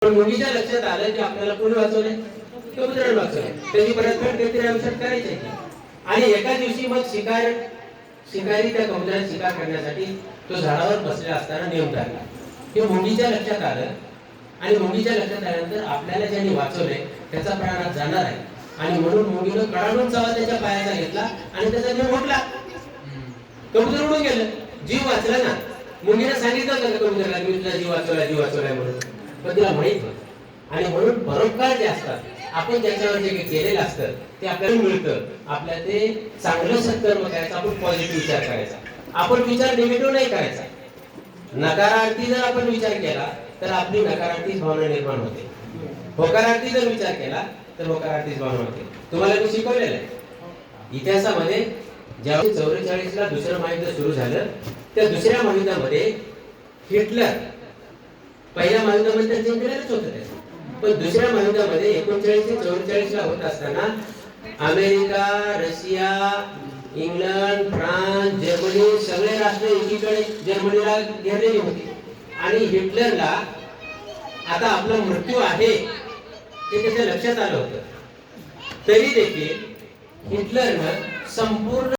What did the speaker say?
पण मुलीच्या लक्षात आलं की आपल्याला कोणी वाचवले, कबूतराने वाचवले. त्याची परतफेड काहीतरी आयुष्यात करायची. आणि एका दिवशी मग शिकारी त्या कबुतराची शिकार करण्यासाठी तो झाडावर बसलेला असताना नियम काढला. हे मुंगीच्या लक्षात आलं आणि मुंगीच्या लक्षात आल्यानंतर आपल्याला ज्यांनी वाचवले त्याचा प्राण आज जाणार आहे. आणि म्हणून मुंगीनं कडाडून चावा त्याच्या पायाचा घेतला आणि त्याचा जीव घोटला. कबूतर उडून गेलं, जीव वाचला ना. मुंगीने सांगितलं होतं कबुतराला मी तुझा जीव वाचवलाय म्हणून, पण तिला माहित होतं. आणि म्हणून परोपकार जे असतात आपण त्याच्यावर जे केलेलं असतं ते आपल्याला मिळतं. आपल्या ते चांगलं सत्कर्म करायचं, आपण पॉझिटिव्ह विचार करायचा. आपण विचार निगेटिव्ह नाही करायचा. नकारार्थी जर आपण विचार केला तर आपली नकारार्थी भावना निर्माण होते. होकारार्थी जर विचार केला तर होकारार्थी भावना होते. तुम्हाला मी शिकवलेलं आहे इतिहासामध्ये. ज्यावेळी 44 ला दुसरं महायुद्ध सुरू झालं त्या दुसऱ्या महायुद्धामध्ये हिटलर पहिल्या महायुद्धामध्ये जिंकलेलंच होतं त्याचं. पण दुसऱ्या महायुद्धामध्ये 39 ते 44 ला होत असताना America, Russia, England, France, Germany सगळे राष्ट्र एकीकडे जर्मनीला घेरलेली होती. आणि हिटलरला आता आपला मृत्यू आहे हे त्याच्या लक्षात आलं होतं. तरी देखील हिटलरनं संपूर्ण